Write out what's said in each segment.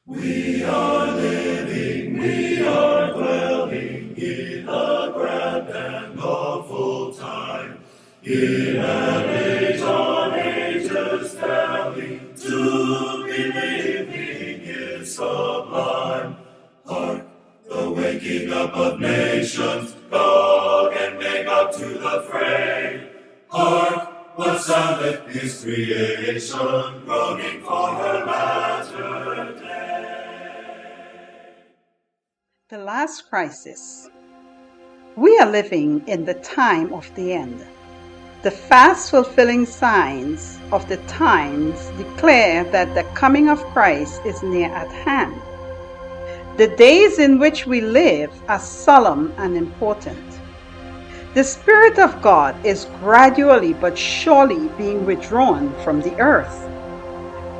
We are living, we are dwelling in a grand and lawful time, in an age on ages telling, to be living is sublime. Hark, the waking up of nations, Gog and Magog to the fray. Hark, what soundeth is creation, groaning for her latter day. The last crisis. We are living in the time of the end. The fast-fulfilling signs of the times declare that the coming of Christ is near at hand. The days in which we live are solemn and important. The Spirit of God is gradually but surely being withdrawn from the earth.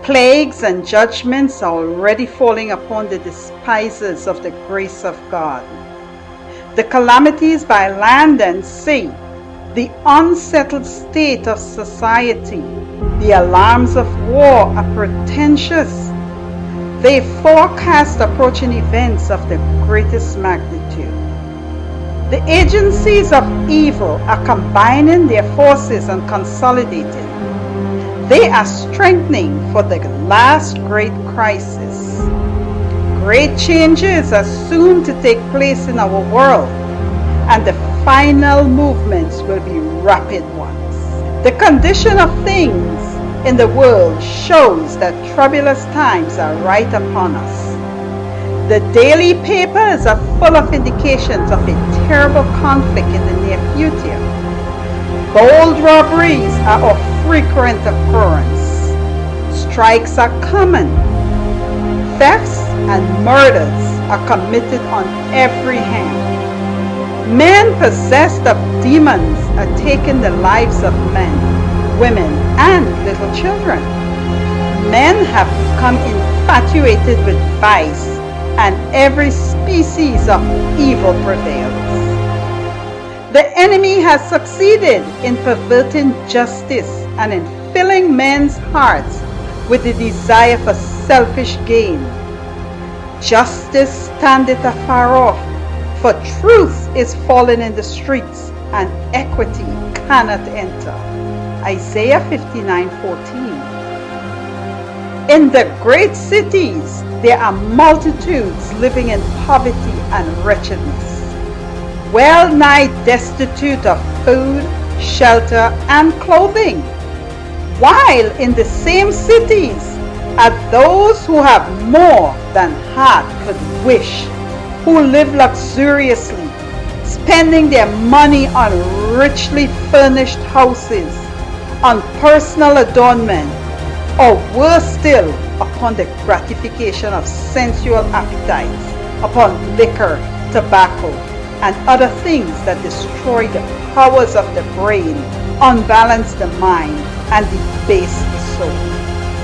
Plagues and judgments are already falling upon the despisers of the grace of God. The calamities by land and sea, the unsettled state of society, the alarms of war are portentous. They forecast approaching events of the greatest magnitude. The agencies of evil are combining their forces and consolidating. They are strengthening for the last great crisis. Great changes are soon to take place in our world, and the final movements will be rapid ones. The condition of things in the world shows that troublous times are right upon us. The daily papers are full of indications of a terrible conflict in the near future. Bold robberies are of frequent occurrence. Strikes are common. Thefts and murders are committed on every hand. Men possessed of demons are taking the lives of men, women, and little children. Men have become infatuated with vice, and every species of evil prevails. The enemy has succeeded in perverting justice and in filling men's hearts with the desire for selfish gain. Justice standeth afar off, for truth is fallen in the streets, and equity cannot enter. Isaiah 59:14. In the great cities, there are multitudes living in poverty and wretchedness, well nigh destitute of food, shelter, and clothing, while in the same cities are those who have more than heart could wish, who live luxuriously, spending their money on richly furnished houses, on personal adornment, or worse still, upon the gratification of sensual appetites, upon liquor, tobacco, and other things that destroy the powers of the brain, unbalance the mind, and debase the soul.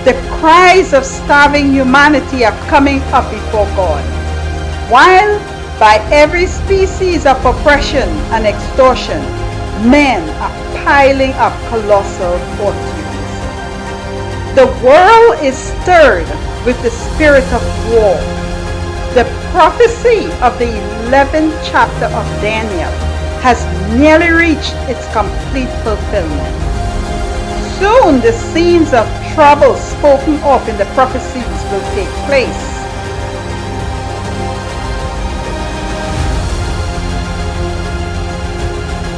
The cries of starving humanity are coming up before God, while by every species of oppression and extortion, men are piling up colossal fortunes. The world is stirred with the spirit of war. The prophecy of the 11th chapter of Daniel has nearly reached its complete fulfillment. Soon the scenes of trouble spoken of in the prophecies will take place.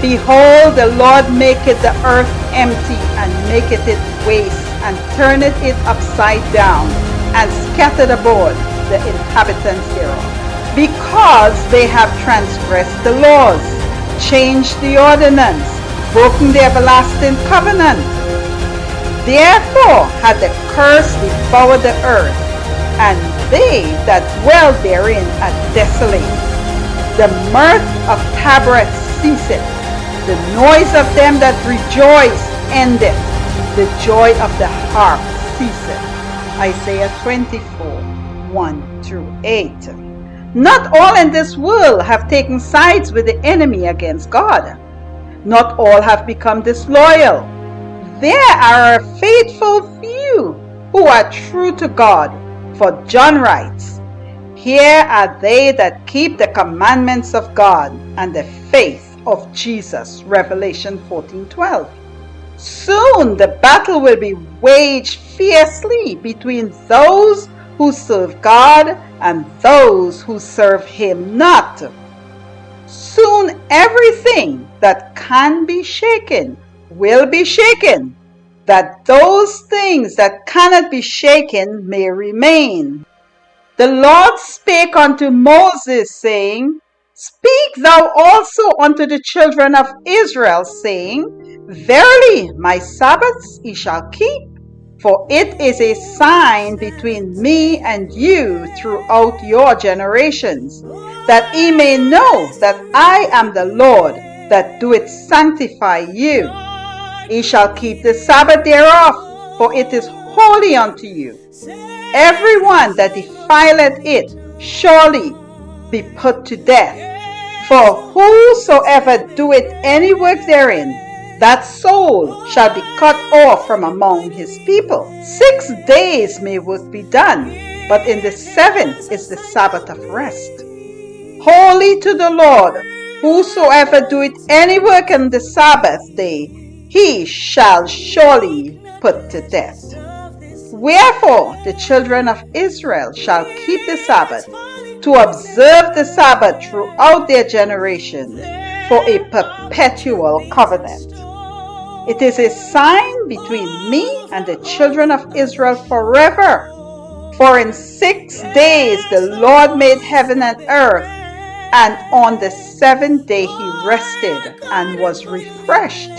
Behold, the Lord maketh the earth empty, and maketh it waste, and turneth it upside down, and scattered abroad the inhabitants thereof, because they have transgressed the laws, changed the ordinance, broken the everlasting covenant. Therefore had the curse devoured the earth, and they that dwell therein are desolate. The mirth of tabrets ceaseth, the noise of them that rejoice endeth, the joy of the harp ceaseth. Isaiah 24:1-8. Not all in this world have taken sides with the enemy against God. Not all have become disloyal. There are a faithful few who are true to God, For John writes, "Here are they that keep the commandments of God and the faith of Jesus." Revelation 14:12. Soon the battle will be waged fiercely between those who serve God and those who serve Him not. Soon everything that can be shaken will be shaken, that those things that cannot be shaken may remain. The Lord spake unto Moses, saying, "Speak thou also unto the children of Israel, saying, Verily my Sabbaths ye shall keep, for it is a sign between me and you throughout your generations, that ye may know that I am the Lord that doeth sanctify you. Ye shall keep the Sabbath thereof, for it is holy unto you. Every one that defileth it surely be put to death. For whosoever doeth any work therein, that soul shall be cut off from among his people. 6 days may work be done, but in the seventh is the Sabbath of rest, holy to the Lord. Whosoever doeth any work on the Sabbath day, he shall surely put to death. Wherefore the children of Israel shall keep the Sabbath, to observe the Sabbath throughout their generations, for a perpetual covenant. It is a sign between me and the children of Israel forever. For in 6 days the Lord made heaven and earth, and on the seventh day he rested and was refreshed.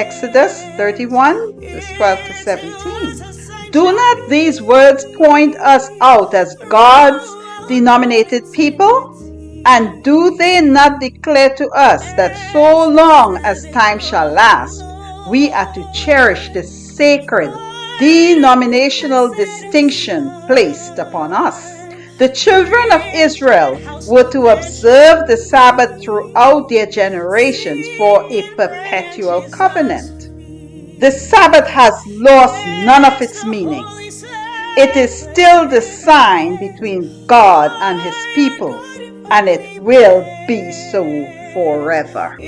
Exodus 31, verse 12 to 17. Do not these words point us out as God's denominated people? And do they not declare to us that so long as time shall last, we are to cherish the sacred denominational distinction placed upon us? The children of Israel were to observe the Sabbath throughout their generations for a perpetual covenant. The Sabbath has lost none of its meaning. It is still the sign between God and His people, and it will be so forever.